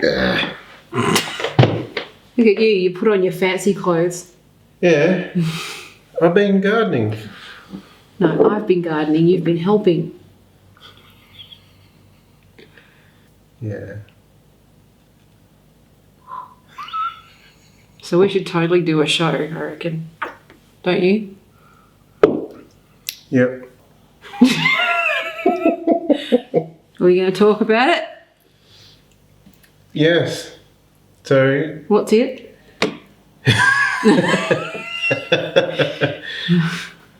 Look at you, you put on your fancy clothes. Yeah. I've been gardening. No, I've been gardening, you've been helping. Yeah. So we should totally do a show, I reckon. Don't you? Yep. Are we going to talk about it? Yes. So... What's it?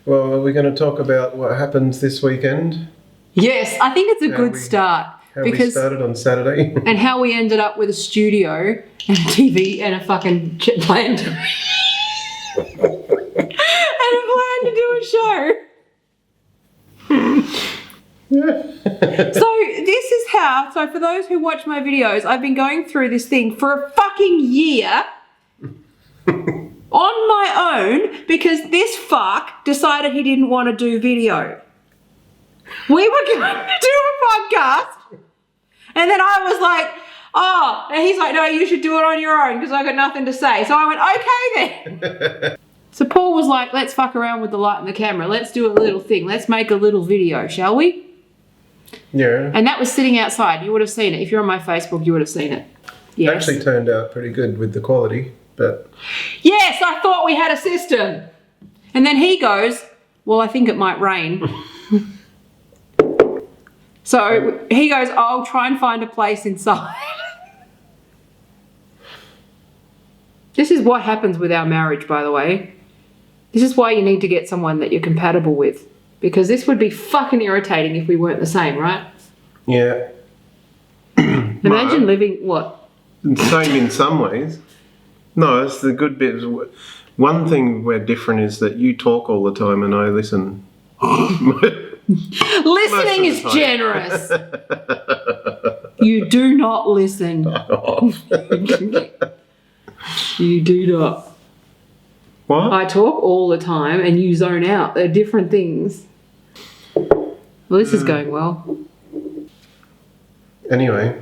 Well, are we going to talk about what happens this weekend? Yes, I think it's a good start. How we started on Saturday. And how we ended up with a studio and a TV and a fucking plan to... and a plan to do a show. So this is how, so for those who watch my videos, I've been going through this thing for a fucking year on my own because this fuck decided he didn't want to do video. We were going to do a podcast and then I was like, oh, and he's like, no, you should do it on your own because I got nothing to say. So I went, okay then. So Paul was like, let's fuck around with the light and the camera. Let's do a little thing. Let's make a little video, shall we? Yeah. And that was sitting outside. You would have seen it. If you're on my Facebook, you would have seen it. Yes. It actually turned out pretty good with the quality, but... Yes, I thought we had a system. And then he goes, well, I think it might rain. So he goes, I'll try and find a place inside. This is what happens with our marriage, by the way. This is why you need to get someone that you're compatible with. Because this would be fucking irritating if we weren't the same, right? Yeah. Imagine living, what? Same in some ways. No, it's the good bit. One thing we're different is that you talk all the time and I listen. Listening is generous. You do not listen. You do not. What? I talk all the time and you zone out. They're different things. Well, this is going well. Anyway.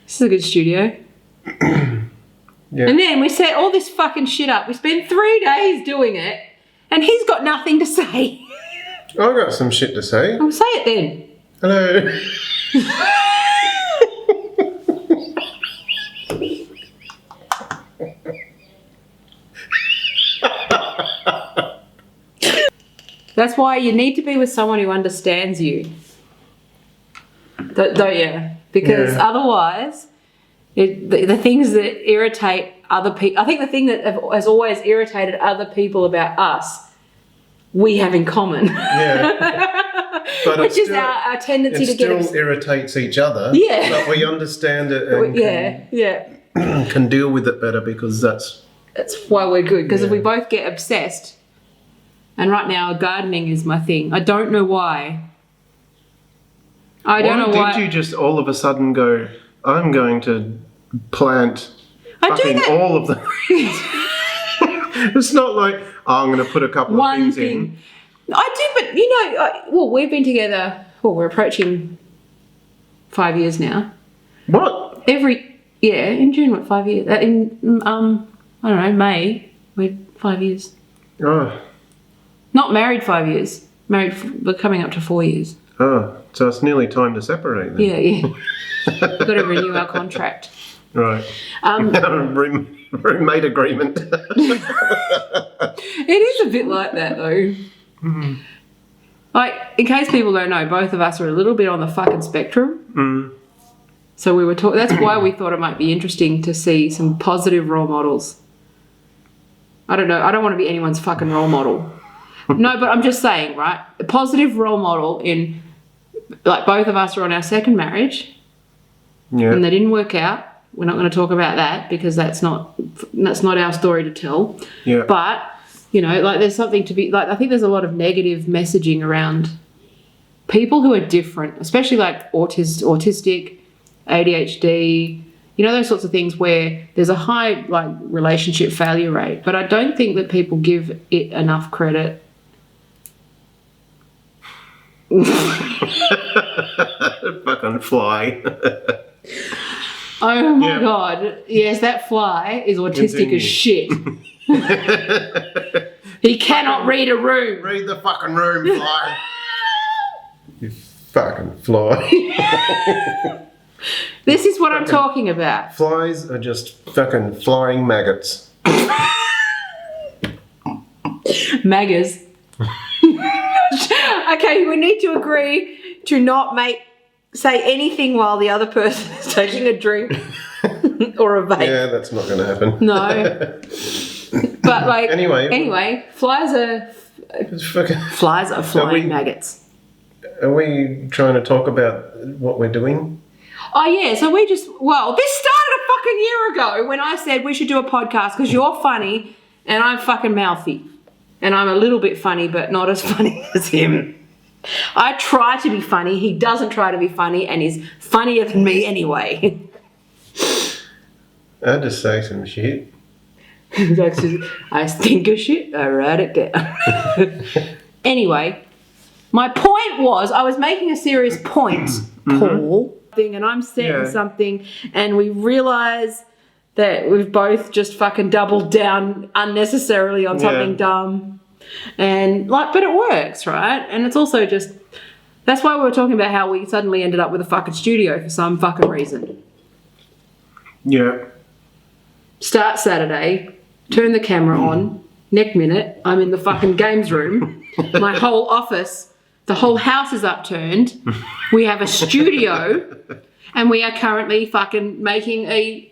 This is a good studio. Yeah. And then we set all this fucking shit up. We spent 3 days doing it and he's got nothing to say. I've got some shit to say. Well, say it then. Hello. That's why you need to be with someone who understands you. Don't you? Because otherwise, the things that irritate other people... I think the thing that has always irritated other people about us, we have in common. Yeah. But which is our tendency to get... It still irritates each other. Yeah. But we understand it and can deal with it better because that's why we're good. Because if we both get obsessed... And right now, gardening is my thing. I don't know why. I don't know why. Why did you just all of a sudden go, I'm going to plant fucking all of the things? It's not like, oh, I'm going to put a couple of things in. I do, but you know, well, we've been together, we're approaching 5 years now. What? In June, what, 5 years? I don't know, May, we're 5 years. Oh. Not married 5 years. We're coming up to 4 years. Oh, so it's nearly time to separate then. Yeah. We've got to renew our contract. Right. Roommate agreement. It is a bit like that though. Mm-hmm. Like, in case people don't know, both of us are a little bit on the fucking spectrum. Mm. So we were that's why we thought it might be interesting to see some positive role models. I don't know. I don't want to be anyone's fucking role model. No, but I'm just saying, right? A positive role model in, like, both of us are on our second marriage. Yeah. And they didn't work out. We're not going to talk about that because that's not our story to tell. Yeah. But, you know, like, there's something to be, like, I think there's a lot of negative messaging around people who are different, especially like autistic, ADHD, you know, those sorts of things where there's a high, like, relationship failure rate. But I don't think that people give it enough credit. Fucking fly. Oh my God. Yes, that fly is autistic as shit. He cannot read a room. Read the fucking room, fly. You fucking fly. This is what I'm talking about. Flies are just fucking flying maggots. Maggers. Okay, we need to agree to not say anything while the other person is taking a drink or a vape. Yeah, that's not going to happen. No. But like anyway, flies are flying maggots. Are we trying to talk about what we're doing? Oh yeah, so this started a fucking year ago when I said we should do a podcast because you're funny and I'm fucking mouthy. And I'm a little bit funny, but not as funny as him. I try to be funny. He doesn't try to be funny and is funnier than me anyway. I just say some shit. I think of shit, I write it down. Anyway, my point was I was making a serious point, Paul, and I'm saying something and we realise that we've both just fucking doubled down unnecessarily on something dumb. And but it works, right? And it's also just, that's why we were talking about how we suddenly ended up with a fucking studio for some fucking reason. Yeah. Start Saturday, turn the camera on, next minute, I'm in the fucking games room. My whole office, the whole house is upturned. We have a studio and we are currently fucking making a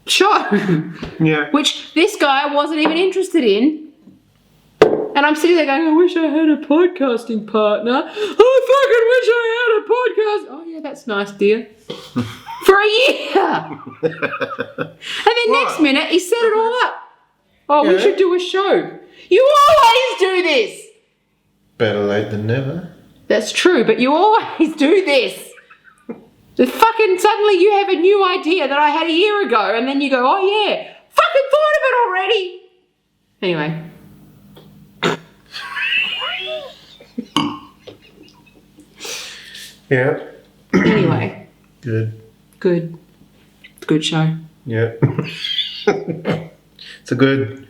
show. Yeah. Which this guy wasn't even interested in. And I'm sitting there going, I wish I had a podcasting partner. I fucking wish I had a podcast. Oh yeah, that's nice, dear. For a year. And then next minute he set it all up. Oh, we should do a show. You always do this. Better late than never. That's true, but you always do this. The fucking suddenly you have a new idea that I had a year ago and then you go, oh yeah, fucking thought of it already. Anyway. Yeah. Anyway. Good. Good show. Yeah. It's good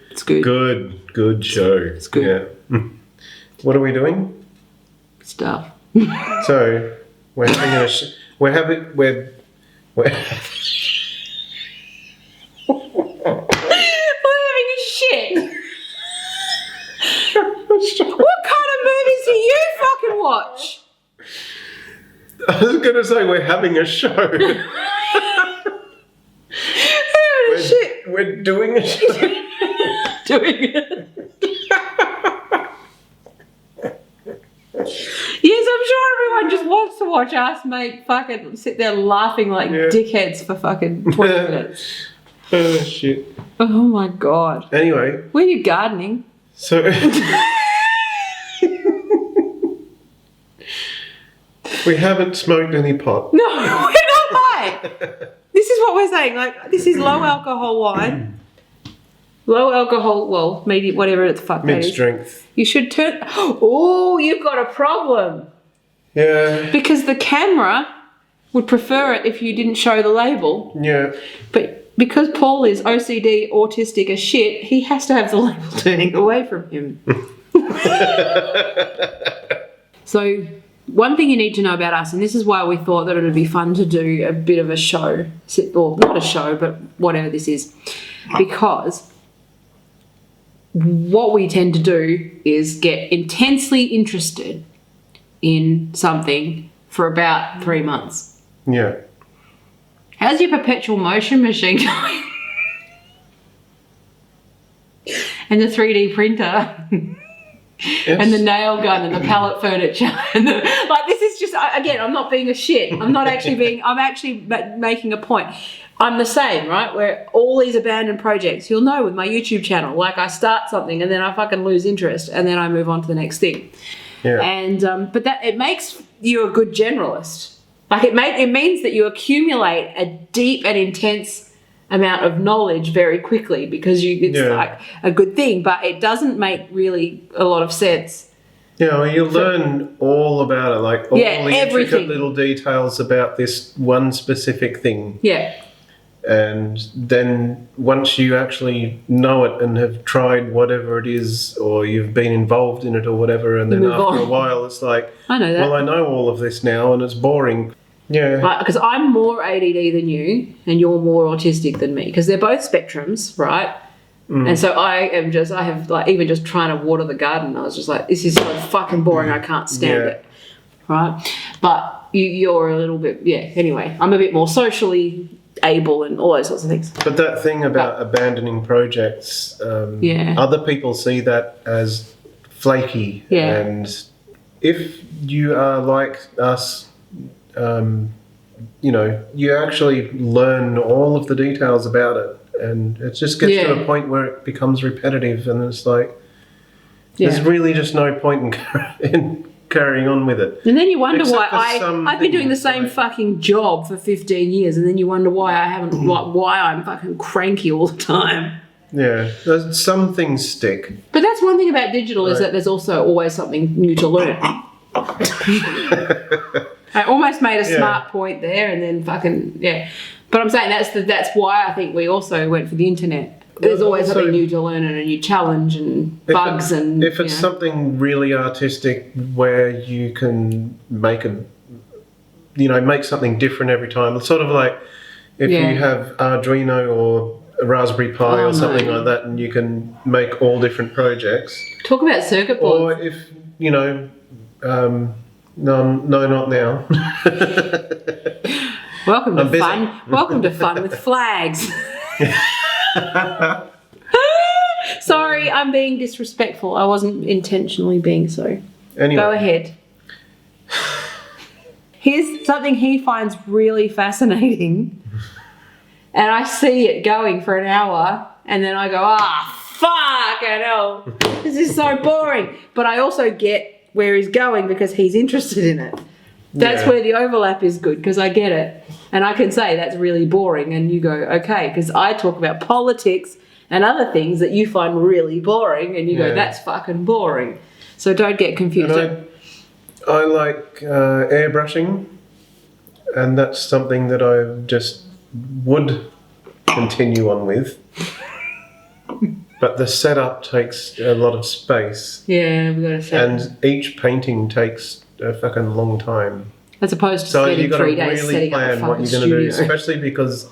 show. It's good. Yeah. What are we doing? Stuff. So we're having we're having a shit. What kind of movies do you fucking watch? I was going to say we're having a show. We're doing a show. Doing it. Yes, I'm sure everyone just wants to watch us fucking sit there laughing like dickheads for fucking 20 minutes. Oh shit. Oh my God. Anyway. Were you gardening? So we haven't smoked any pot. No, we're not high. This is what we're saying. Like, this is low alcohol wine. Low alcohol, well, medium, whatever the fuck that is. Mid-strength. You should turn... Oh, you've got a problem. Yeah. Because the camera would prefer it if you didn't show the label. Yeah. But because Paul is OCD, autistic as shit, he has to have the label turning away from him. So... one thing you need to know about us, and this is why we thought that it would be fun to do a bit of a show, or not a show, but whatever this is, because what we tend to do is get intensely interested in something for about 3 months. Yeah. How's your perpetual motion machine going? And the 3D printer? Yes. And the nail gun and the pallet furniture and this is just, again, I'm not being a shit. I'm actually making a point. I'm the same, right? Where all these abandoned projects, you'll know with my YouTube channel, like I start something and then I fucking lose interest and then I move on to the next thing. Yeah. And but that it makes you a good generalist. Like it means that you accumulate a deep and intense amount of knowledge very quickly because it's like a good thing, but it doesn't make really a lot of sense Yeah, well, you learn all about it, like all the intricate everything. little details about this one specific thing. Yeah. And then once you actually know it and have tried whatever it is, or you've been involved in it or whatever, and then after a while it's like, I know that. well, I know all of this now and it's boring. Yeah. Because I'm more ADD than you and you're more autistic than me, because they're both spectrums, right? And so I have like, even just trying to water the garden, I was just like, this is so fucking boring, I can't stand it, right? But you're a little bit, anyway, I'm a bit more socially able and all those sorts of things. But that thing about abandoning projects, other people see that as flaky. Yeah. And if you are like us, you actually learn all of the details about it, and it just gets to a point where it becomes repetitive, and it's like there's really just no point in carrying on with it. And then you wonder why I've been doing the same fucking job for 15 years, and then you wonder why I haven't, why I'm fucking cranky all the time. Yeah, some things stick. But that's one thing about digital, is that there's also always something new to learn. I almost made a smart point there, and then fucking But I'm saying that's why I think we also went for the internet. There's always something new to learn and a new challenge and bugs and. If it's something really artistic where you can make make something different every time, it's sort of like if you have Arduino or a Raspberry Pi or something like that, and you can make all different projects. Talk about circuit boards. Or if no, not now. Welcome to fun. Welcome to fun with flags. Sorry, I'm being disrespectful. I wasn't intentionally being so. Anyway. Go ahead. Here's something he finds really fascinating. And I see it going for an hour, and then I go, fuck, I know. This is so boring. But I also get where he's going because he's interested in it. That's where the overlap is good, because I get it. And I can say that's really boring, and you go, okay, because I talk about politics and other things that you find really boring, and you go, that's fucking boring. So don't get confused. I like airbrushing, and that's something that I just would continue on with. But the setup takes a lot of space. Yeah, we've got to say. And each painting takes a fucking long time. As opposed to spending 3 days setting up a fucking what you're going to do, especially because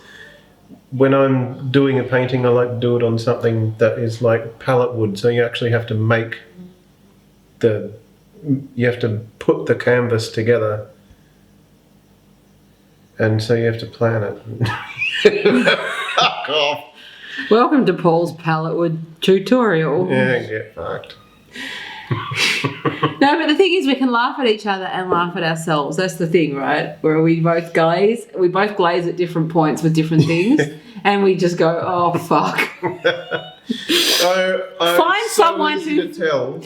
when I'm doing a painting, I like to do it on something that is like palette wood. So you actually have to make you have to put the canvas together, and so you have to plan it. Fuck off. Welcome to Paul's palette wood tutorial. Yeah, get fucked. No, but the thing is, we can laugh at each other and laugh at ourselves. That's the thing, right? Where we both glaze at different points with different things, and we just go, oh fuck. Find someone who to tell.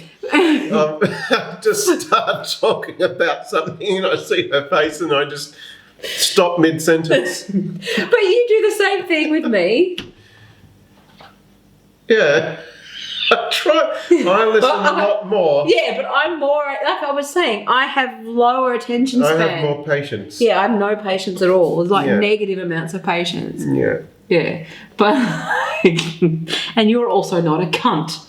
Just start talking about something, and I see her face, and I just stop mid-sentence. But you do the same thing with me. Yeah. I listen a lot more. Yeah, but I'm more, like I was saying, I have lower attention span. I have more patience. Yeah, I have no patience at all. It's like negative amounts of patience. Yeah. Yeah. But, and you're also not a cunt.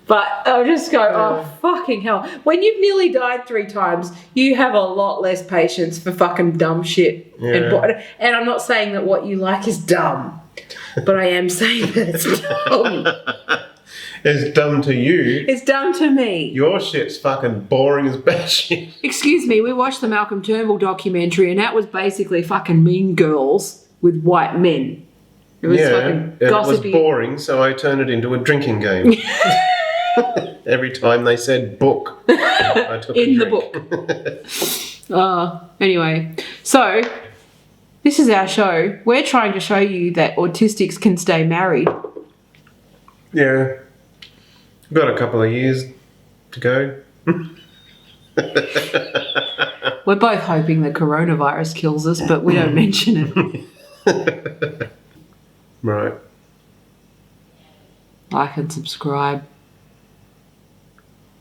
But I'll just go, oh, fucking hell. When you've nearly died 3 times, you have a lot less patience for fucking dumb shit. Yeah. And I'm not saying that what you like is dumb, but I am saying that it's dumb. It's dumb to you. It's dumb to me. Your shit's fucking boring as bad shit. Excuse me, we watched the Malcolm Turnbull documentary, and that was basically fucking Mean Girls with white men. It was fucking gossipy. It was boring, so I turned it into a drinking game. Every time they said book, I took in a the book. Anyway, so this is our show. We're trying to show you that autistics can stay married. Yeah. Got a couple of years to go. We're both hoping the coronavirus kills us, but we don't mention it. Right. like and subscribe.